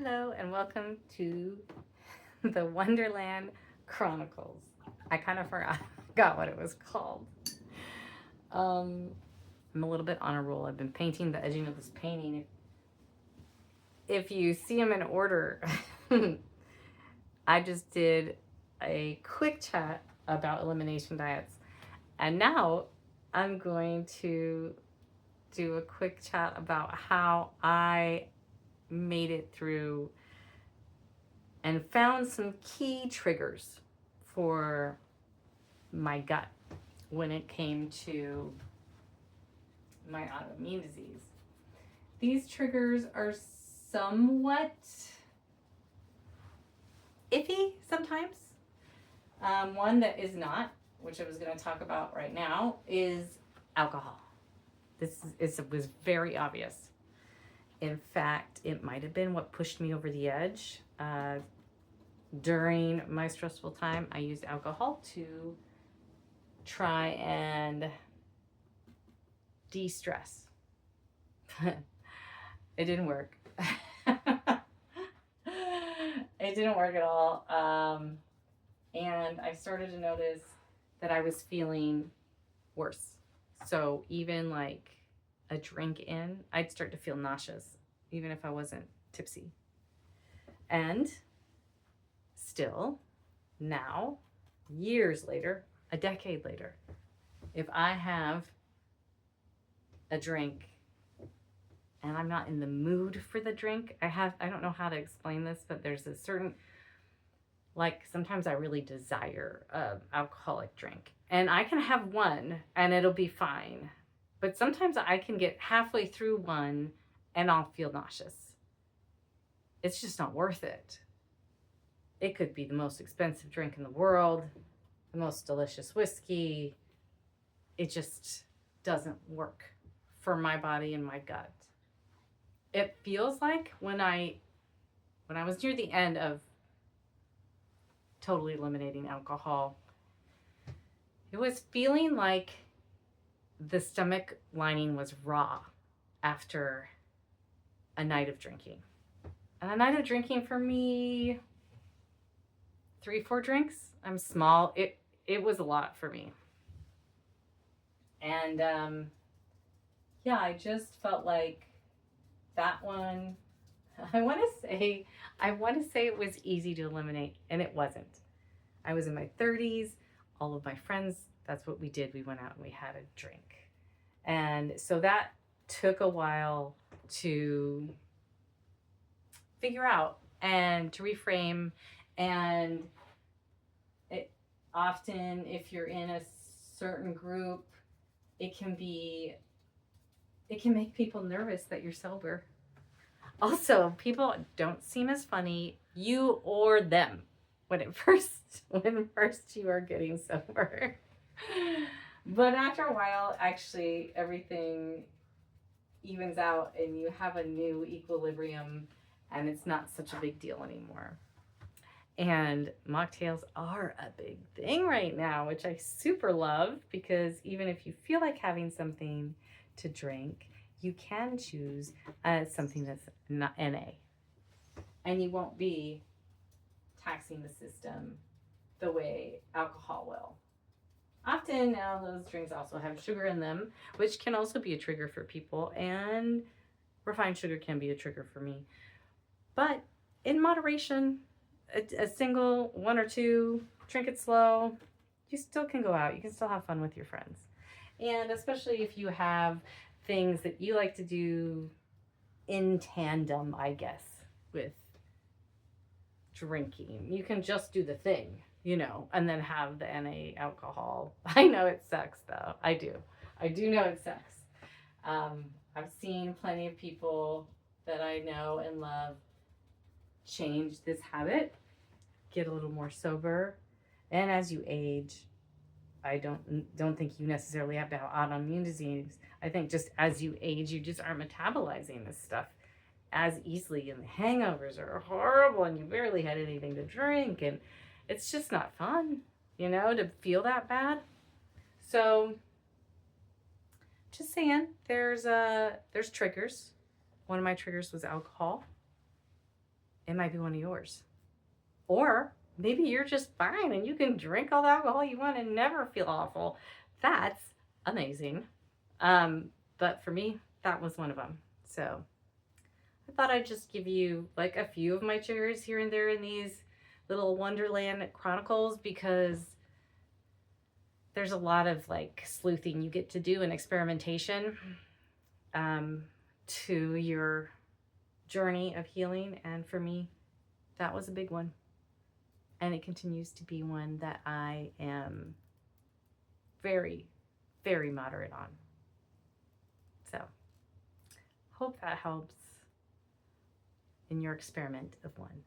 Hello and welcome to the Wonderland Chronicles. I kind of forgot what it was called. Um, I'm a little bit on a roll. I've been painting the edging of this painting. If you see them in order, I just did a quick chat about elimination diets. And now I'm going to do a quick chat about how I made it through and found some key triggers for my gut when it came to my autoimmune disease. These triggers are somewhat iffy sometimes. One that is not, which I was going to talk about right now, is alcohol. Was very obvious. In fact, it might have been what pushed me over the edge. During my stressful time, I used alcohol to try and de-stress. It didn't work. It didn't work at all. And I started to notice that I was feeling worse. So even like a drink in, I'd start to feel nauseous, even if I wasn't tipsy. And still, now, years later, a decade later, if I have a drink and I'm not in the mood for the drink, I don't know how to explain this, but there's a certain, like sometimes I really desire an alcoholic drink. And I can have one and it'll be fine. But sometimes I can get halfway through one and I'll feel nauseous. It's just not worth it. It could be the most expensive drink in the world, the most delicious whiskey. It just doesn't work for my body and my gut. It feels like when I was near the end of totally eliminating alcohol, it was feeling like the stomach lining was raw after a night of drinking. And a night of drinking for me, 3-4 drinks. I'm small. It was a lot for me. And yeah, I just felt like that one, I want to say it was easy to eliminate, and it wasn't. I was in my 30s. All of my friends, that's what we did. We went out and we had a drink. And so that took a while to figure out and to reframe. And it often, if you're in a certain group, it can make people nervous that you're sober. Also, people don't seem as funny, you or them, when first you are getting sober. But after a while, actually, everything evens out and you have a new equilibrium and it's not such a big deal anymore. And mocktails are a big thing right now, which I super love, because even if you feel like having something to drink, you can choose something that's not NA. And you won't be taxing the system the way alcohol will. Often now those drinks also have sugar in them, which can also be a trigger for people, and refined sugar can be a trigger for me. But in moderation, a single, 1 or 2, drink it slow, you still can go out. You can still have fun with your friends. And especially if you have things that you like to do in tandem, I guess, with drinking. You can just do the thing, and then have the NA alcohol. I know it sucks, though. I do know it sucks. I've seen plenty of people that I know and love change this habit, get a little more sober. And as you age, I don't think you necessarily have to have autoimmune disease. I think just as you age, you just aren't metabolizing this stuff as easily, and the hangovers are horrible, and you barely had anything to drink, and it's just not fun, to feel that bad. So just saying, there's triggers. One of my triggers was alcohol. it might be one of yours. Or maybe you're just fine and you can drink all the alcohol you want and never feel awful. That's amazing. But for me, that was one of them. So I thought I'd just give you like a few of my triggers here and there in these little Wonderland Chronicles, because there's a lot of like sleuthing you get to do and experimentation to your journey of healing. And for me, that was a big one. And it continues to be one that I am very, very moderate on. So, hope that helps in your experiment of one.